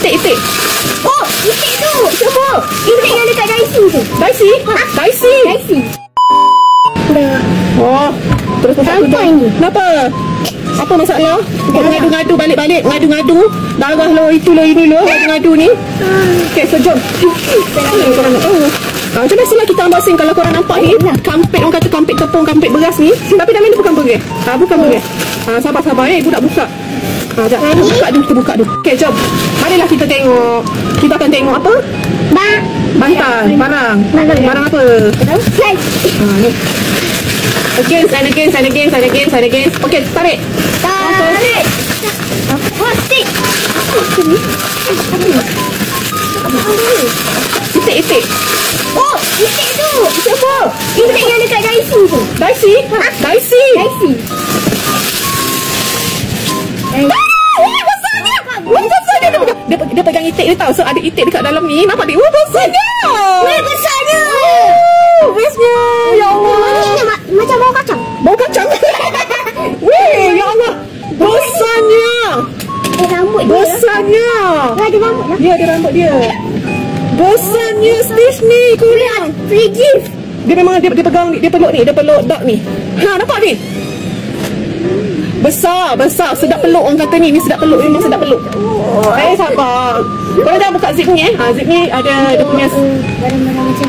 itik. Oh, itik tu. Siapa? Itik yang dekat Daisy tu. Daisy? Daisy. Dah. Oh, terus Sampai ni. Kenapa? Apa masalah? Kau ngadu-ngadu balik-balik, ngadu-ngadu. Darah lo, itu lo, ini lo, ngadu-ngadu ni. Okey, so jom. Korang nak tahu. Macam biasalah kita unboxing. Kalau korang nampak ni, kampit, orang kata kampit tepung, kampit beras ni. Tapi dalam ni bukan beras. Bukan beras. Sabar-sabar budak buka. Sekejap, kita buka dulu. Okey, jom. Marilah kita tengok. Kita akan tengok apa? Bantal, barang. Barang apa? Ni. Against and against and against and against and against. Okey, tarik. Tarik. Stick. Itik. Oh, itik tu. Siapa? Itik yang dekat Daisy tu. Daisy? Daisy. Besarnya. Dia pegang itik dia tahu. So ada itik dekat dalam ni. Nampak dia? Besarnya. Besarnya. Bestnya. Ya Allah. Macam bau kacang. Bau kacang. Weh, ya Allah. Besarnya. Rambut dia. Besarnya. Ada rambut lah. Ya, ada rambut dia. Besarnya Stitch ni. Kurang. Free gift. Dia memang dia pegang ni, dia peluk ni, dia peluk dog ni. Nampak ni? Besar. Sedap peluk orang kata ni. Ni sedap peluk, memang sedap peluk. Sabar. Korang dah buka zip ni zip ni ada dia punya barang-barang macam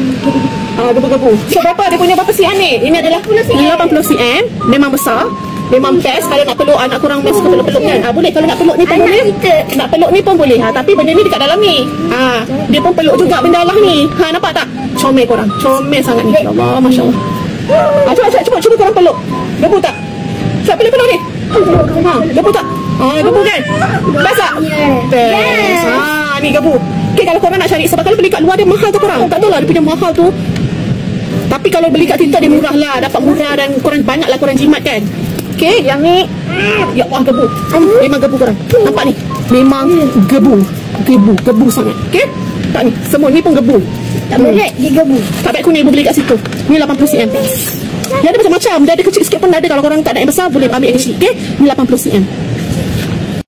gebu-gebu. So berapa dia punya berapa cm ni? Ini adalah 80 cm. Memang besar. Memang best kalau nak peluk anak korang best peluk-peluk kan. Boleh kalau nak peluk ni pun boleh. Nak peluk ni pun boleh. Tapi benda ni dekat dalam ni. Dia pun peluk juga benda Allah ni. Nampak tak? Comel korang. Comel sangat ni. Allah, masya-Allah. Cuba korang peluk. Gebu tak? Siap peluk ni. Gebu tak? Gebu kan? Best tak? Best. Ni gebu. Okay, kalau korang nak cari, sebab kalau beli kat luar dia mahal tu korang. Tak tahu lah dia punya mahal tu. Tapi kalau beli kat TikTok dia murah lah. Dapat murah dan korang banyak lah korang jimat kan. Okay, yang ni ya Allah, gebu. Memang gebu korang. Nampak ni? Memang gebu sangat. Okay? Tak ni, semua ni pun gebu. tak berat, dia gebu. Tak baik kuning ibu beli kat situ. Ni 80 cm. Dia ada macam-macam. Dia ada kecil sikit pun ada. Kalau korang tak nak yang besar boleh ambil yang kecil. Okay? Ni 80 cm.